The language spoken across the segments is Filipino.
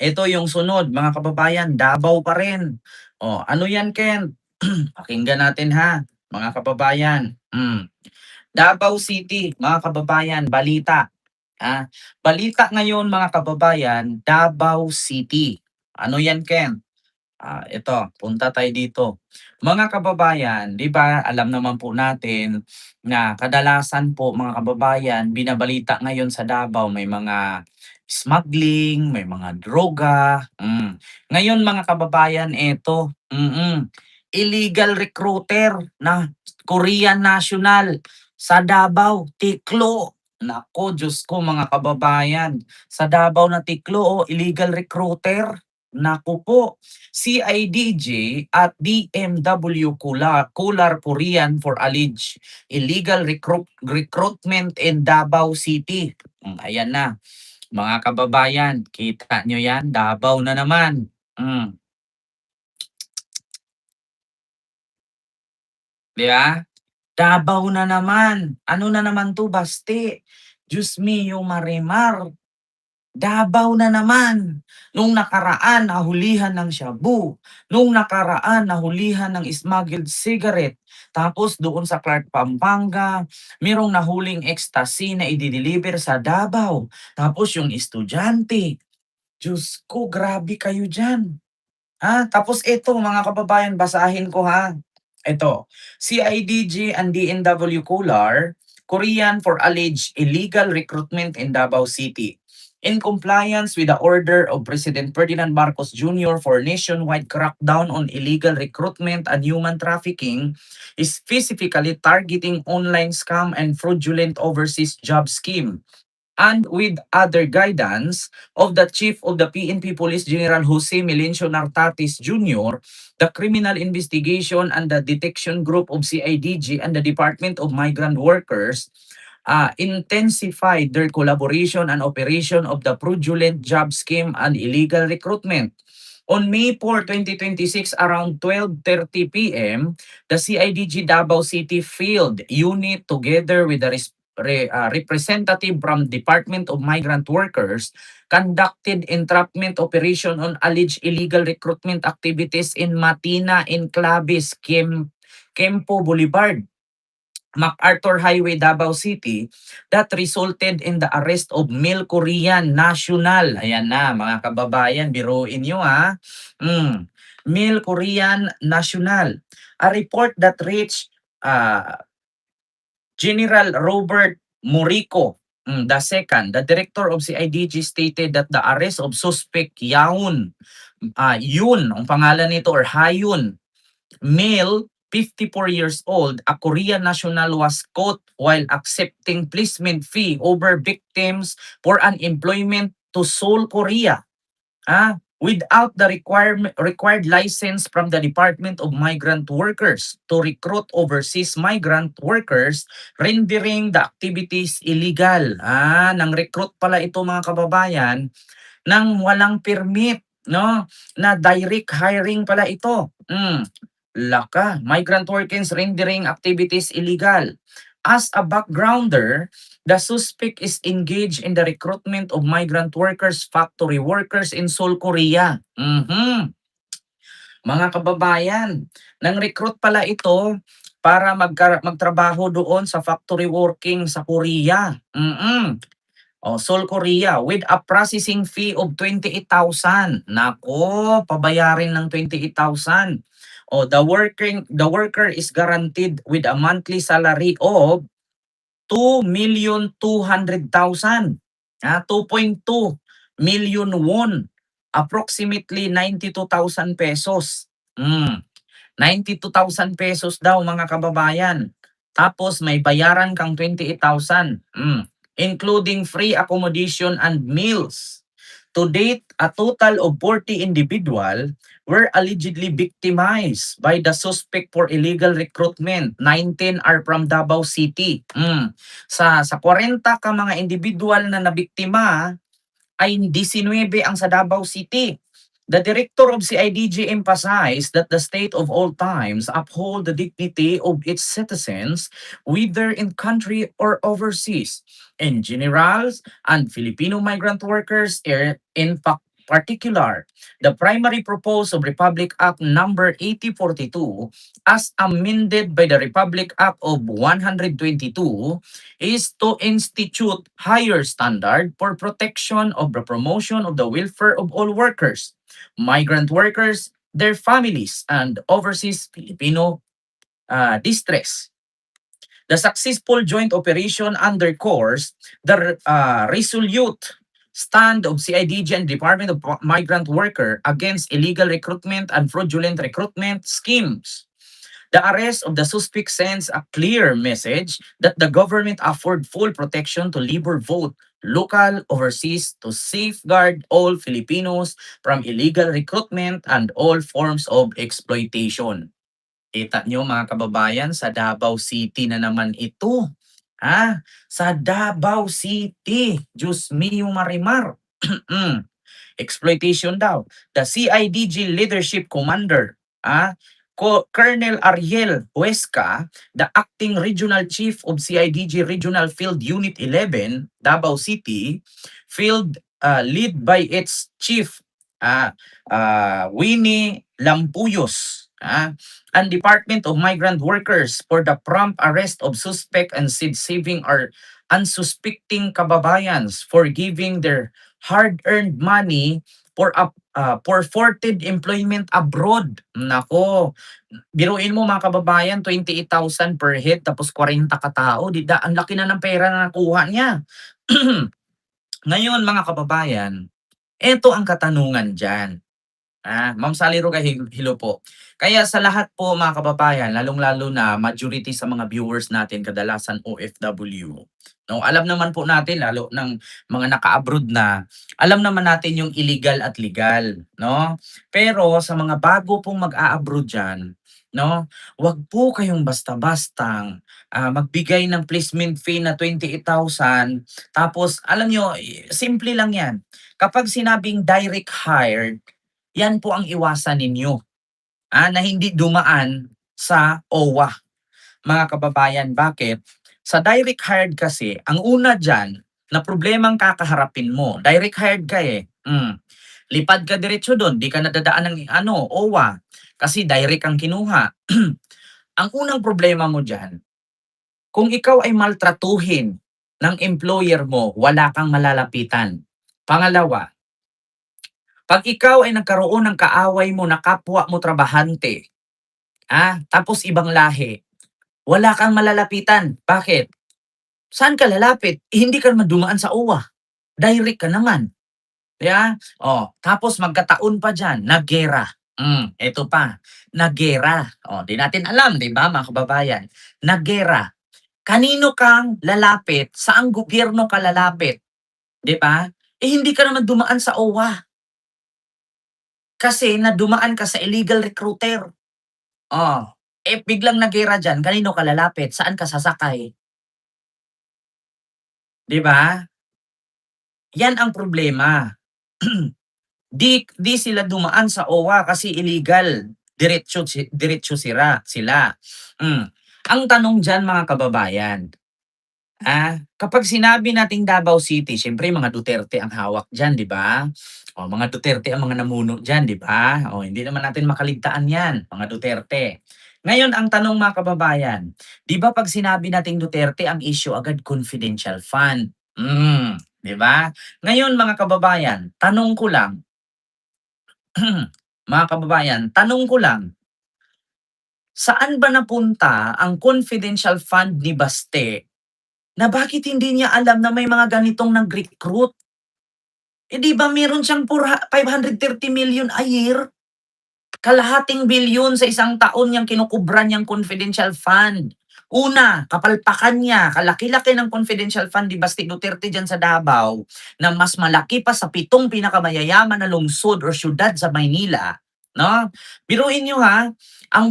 Ito yung sunod mga kababayan, Davao pa rin. Oh, ano yan Ken? Pakinggan natin ha, mga kababayan. Davao City, mga kababayan, balita. Balita ngayon mga kababayan, Davao City. Ano yan Ken? Ito, punta tayo dito. Mga kababayan, 'di ba, alam naman po natin na kadalasan po mga kababayan, binabalita ngayon sa Davao may mga smuggling, may mga droga. Ngayon mga kababayan, eto, illegal recruiter na Korean national sa Davao, Tiklo. Nako, Diyos ko mga kababayan, sa Davao na Tiklo, illegal recruiter. Naku po, CIDJ at DMW Kular Korean for alleged illegal recruitment in Davao City. Ayan na, mga kababayan, kita nyo yan, Davao na naman. 'Di ba? Davao na naman. Ano na naman 'to, Basti? Diyos mio Marimar. Davao na naman. Nung nakaraan nahulihan ng shabu, nung nakaraan nahulihan ng smuggled cigarette, tapos doon sa Clark, Pampanga, merong nahuling ecstasy na i-de-deliver sa Davao. Tapos yung estudyante, Diyos ko, grabe kayo diyan. Tapos ito mga kababayan, basahin ko ha. Ito, CIDG and DNW Kular, Korean for alleged illegal recruitment in Davao City. In compliance with the order of President Ferdinand Marcos Jr. for nationwide crackdown on illegal recruitment and human trafficking, is specifically targeting online scam and fraudulent overseas job scheme, and with other guidance of the Chief of the PNP Police General Jose Melencio Nartatis Jr., the Criminal Investigation and the Detection Group of CIDG and the Department of Migrant Workers intensified their collaboration and operation of the fraudulent job scheme and illegal recruitment. On May 4, 2026, around 12:30 p.m., the CIDG Davao City Field Unit, together with the representative from Department of Migrant Workers, conducted entrapment operation on alleged illegal recruitment activities in Matina, Enclaves, Kempo Boulevard, MacArthur Highway, Davao City, that resulted in the arrest of male Korean national. Ayan na, mga kababayan, biruin nyo ha. Male Korean national. A report that reached uh, General Robert Morico the second, the director of CIDG, stated that the arrest of suspect Yun, ang pangalan nito, or Hayun, male, 54 years old, a Korean national, was caught while accepting placement fee over victims for unemployment to Seoul, Korea, without the required license from the Department of Migrant Workers to recruit overseas migrant workers, rendering the activities illegal. Nang recruit pala ito mga kababayan nang walang permit, no? Na direct hiring pala ito. Migrant workers rendering activities illegal. As a backgrounder, the suspect is engaged in the recruitment of migrant workers, factory workers in Seoul, Korea. Mga kababayan, nang recruit pala ito para magtrabaho doon sa factory working sa Korea. Seoul, Korea, with a processing fee of 28,000. Nako, pabayarin ng 28,000. The worker is guaranteed with a monthly salary of 2,200,000. 2.2 million won. Approximately 92,000 pesos. 92,000 pesos daw mga kababayan. Tapos may bayaran kang 28,000. Including free accommodation and meals. To date, a total of 40 individual were allegedly victimized by the suspect for illegal recruitment. 19 are from Davao City. Sa 40 ka mga individual na nabiktima, ay 19 ang sa Davao City. The director of CIDG emphasized that the state of all times uphold the dignity of its citizens, whether in country or overseas, and generals and Filipino migrant workers are in particular, the primary proposed of Republic Act number 8042 as amended by the Republic Act of 122 is to institute higher standard for protection of the promotion of the welfare of all workers, migrant workers, their families, and overseas Filipino distress. The successful joint operation underscores the resolute stand of CIDG and Department of Migrant Worker against illegal recruitment and fraudulent recruitment schemes. The arrest of the suspect sends a clear message that the government afford full protection to labor vote local overseas to safeguard all Filipinos from illegal recruitment and all forms of exploitation. Kita nyo mga kababayan, sa Davao City na naman ito. Sa Davao City. Diyos mio marimar. Exploitation daw. The CIDG Leadership Commander, Colonel Ariel Huesca, the acting regional chief of CIDG Regional Field Unit 11, Davao City, field led by its chief Winnie Lampuyos, and Department of Migrant Workers for the prompt arrest of suspect and saving our unsuspecting kababayans for giving their hard-earned money for forfeited employment abroad. Nako, biruin mo mga kababayan, 28,000 per head tapos 40 katao. Ang laki na ng pera na nakuha niya. Ngayon mga kababayan, eto ang katanungan dyan. Ma'am Sally Roca, hello po. Kaya sa lahat po mga kababayan, lalong-lalo na majority sa mga viewers natin kadalasan OFW. No, alam naman po natin lalo ng mga naka-abroad na, alam naman natin yung illegal at legal, no? Pero sa mga bago pong mag-a-abroad diyan, no, wag po kayong basta-bastang magbigay ng placement fee na 28,000 tapos alam nyo, simple lang 'yan. Kapag sinabing direct hired, yan po ang iwasan ninyo, na hindi dumaan sa OWA. Mga kababayan, bakit? Sa direct hired kasi, ang una dyan, na problemang kakaharapin mo, direct hired ka lipad ka diretso doon, di ka nadadaan ng OWA, kasi direct ang kinuha. Ang unang problema mo dyan, kung ikaw ay maltratuhin ng employer mo, wala kang malalapitan. Pangalawa, pag ikaw ay nagkaroon ng kaaway mo na kapwa mo trabahante, tapos ibang lahi, wala kang malalapitan. Bakit? Saan ka lalapit? Hindi ka naman dumaan sa OWA. Direct ka naman. Yeah? Tapos magkataon pa dyan, naggera. Ito pa, naggera. Di natin alam, di ba mga kababayan? Naggera. Kanino kang lalapit? Saang gobyerno ka lalapit? Di ba? Hindi ka naman dumaan sa OWA. Kasi nadumaan ka sa illegal recruiter. Biglang naggera dyan, kanino ka lalapit? Saan ka sasakay? 'Di ba? Yan ang problema. Di sila dumaan sa OWA kasi illegal. Diretso sila. Ang tanong diyan mga kababayan, kapag sinabi nating Davao City, siyempre mga Duterte ang hawak diyan, 'di ba? Mga Duterte ang mga namuno diyan, 'di ba? Hindi naman natin makaligtaan 'yan, mga Duterte. Ngayon ang tanong mga kababayan, 'di ba 'pag sinabi nating Duterte ang issue agad confidential fund? 'Di ba? Ngayon mga kababayan, tanong ko lang, mga kababayan, tanong ko lang, saan ba napunta ang confidential fund ni Baste na bakit hindi niya alam na may mga ganitong nag-recruit? Di ba meron siyang 530 million a year? Kalahating bilyon sa isang taon niyang kinukubran niyang confidential fund. Una, kapalpakan niya, kalaki-laki ng confidential fund ni Baste Duterte dyan sa Davao na mas malaki pa sa 7 pinakamayayaman na lungsod or syudad sa Maynila. No? Biruin niyo ang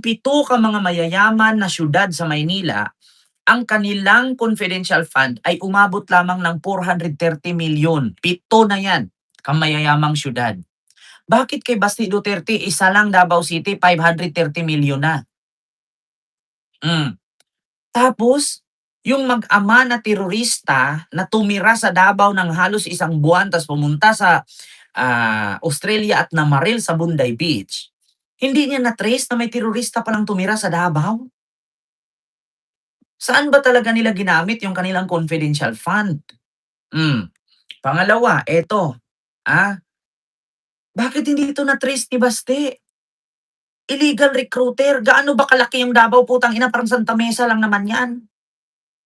7 ka mga mayayaman na syudad sa Maynila, ang kanilang confidential fund ay umabot lamang ng 430 million. 7 na yan, kamayayamang syudad. Bakit kay Baste Duterte, isa lang Davao City, 530 million na? Tapos, yung mag-ama na terorista na tumira sa Davao ng halos isang buwan tapos pumunta sa Australia at namaril sa Bondi Beach, hindi niya na-trace na may terorista palang tumira sa Davao? Saan ba talaga nila ginamit yung kanilang confidential fund? Hmm, pangalawa, eto, ah, bakit hindi ito na-trace ni Baste? Illegal recruiter, gaano ba kalaki yung Davao, putang ina, parang Santa Mesa lang naman 'yan,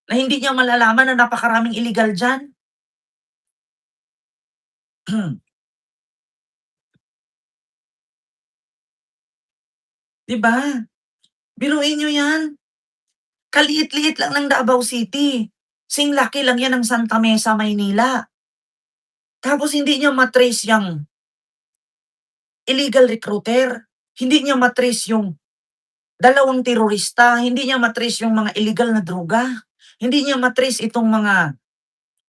na hindi niya malalaman na napakaraming illegal diyan. 'Di ba? Biruin niyo 'yan, kaliit-liit lang ng Davao City, laki lang 'yan ng Santa Mesa, Maynila. Tapos hindi niya ma-trace yang illegal recruiter, hindi niya ma-trace yung dalawang terorista, hindi niya ma-trace yung mga illegal na droga, hindi niya ma-trace itong mga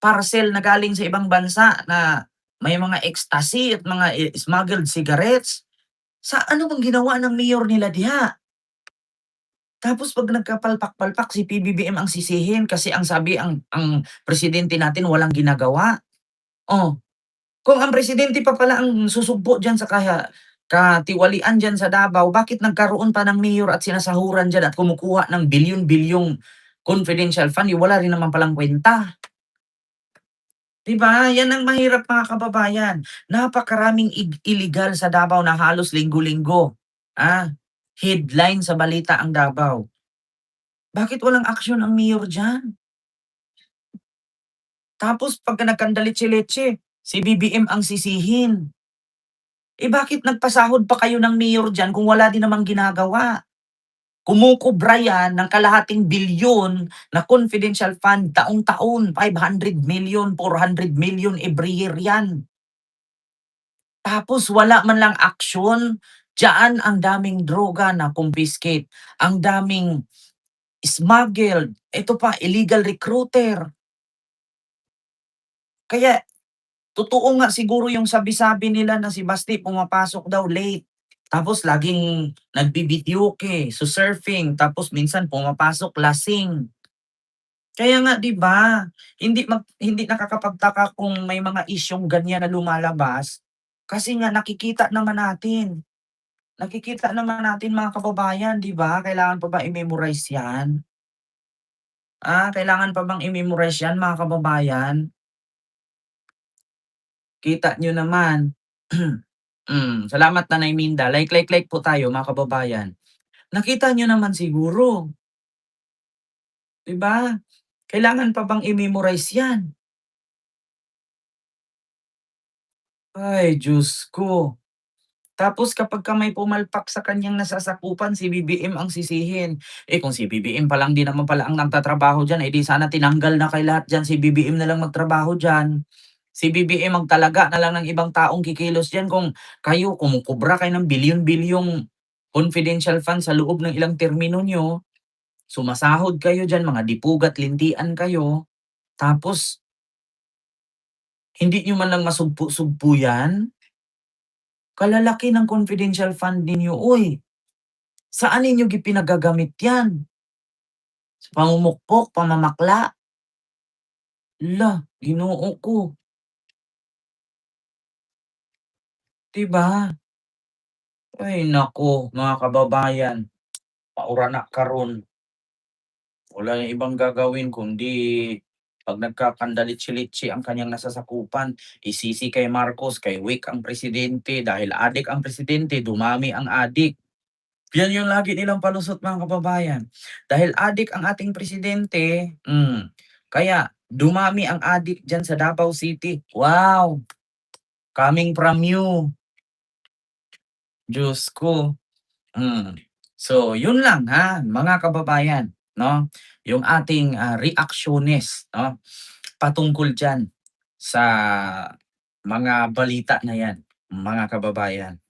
parcel na galing sa ibang bansa na may mga ecstasy at mga smuggled cigarettes. Sa ano bang ginawa ng mayor nila diha? Tapos 'pag nagkapalpak-palpak si PBBM ang sisihin kasi ang sabi ang presidente natin walang ginagawa. Oh, kung ang presidente pa pala ang susugpo diyan sa katiwalian diyan sa Davao, bakit nagkaroon pa ng mayor at sinasahuran diyan at kumukuha ng bilyon-bilyong confidential fund, wala rin naman palang kuwenta. 'Di ba? Yan ang mahirap, mga kababayan. Napakaraming illegal sa Davao na halos linggo-linggo, ah, headline sa balita ang Davao. Bakit walang aksyon ang mayor diyan? Tapos pagka nagkandalitsi-litsi, si BBM ang sisihin. Eh, bakit nagpasahod pa kayo ng mayor diyan kung wala din namang ginagawa? Kumukubra yan ng kalahating bilyon na confidential fund taon-taon, 500 million, 400 million every year yan. Tapos wala man lang aksyon, diyaan ang daming droga na confiscate, ang daming smuggled, ito pa illegal recruiter. Kaya totoo nga siguro yung sabi-sabi nila na si Basti pumapasok daw late, tapos laging nagbibidyoke, surfing, tapos minsan pumapasok lasing. Kaya nga 'di ba, hindi nakakapagtaka kung may mga isyung ganyan na lumalabas, kasi nga nakikita naman natin mga kababayan, 'di ba? Kailangan pa ba i-memorize 'yan? Kailangan pa bang i-memorize 'yan, mga kababayan? Kita niyo naman. Salamat Nanay Minda, like po tayo, mga kababayan. Nakita niyo naman siguro, 'di ba? Kailangan pa bang i-memorize 'yan? Ay, Diyos ko. Tapos kapagka may pumalpak sa kanyang nasasakupan, si BBM ang sisihin. Eh, kung si BBM pa lang din naman pala ang nagtatrabaho diyan, eh, di sana tinanggal na kay lahat diyan, si BBM na lang magtrabaho diyan. Si BBM magtalaga na lang ng ibang taong kikilos diyan, kung kayo kumukubra kayo ng bilyon-bilyong confidential fund sa loob ng ilang termino niyo, sumasahod kayo diyan, mga dipugat, lintian kayo, tapos hindi niyo man lang masugpo-sugpo 'yan. Kalalaki ng confidential fund ninyo, uy. Saan ninyo ipinagagamit 'yan? Sa pamumukpok, pamamakla? Ginoo ko, 'di ba? Ay naku, mga kababayan, maura na karon. Wala na ibang gagawin kundi 'pag nagkakandalitsi-litsi ang kanyang nasasakupan, isisi kay Marcos, kay weak ang presidente, dahil adik ang presidente, dumami ang adik. Yan yung lagi nilang palusot, mga kababayan. Dahil adik ang ating presidente, kaya dumami ang adik diyan sa Davao City. Wow! Coming from you, Diyos ko. Hmm. So, yun lang, mga kababayan, 'no, yung ating, reaksyones, 'no, patungkol diyan sa mga balita na 'yan, mga kababayan.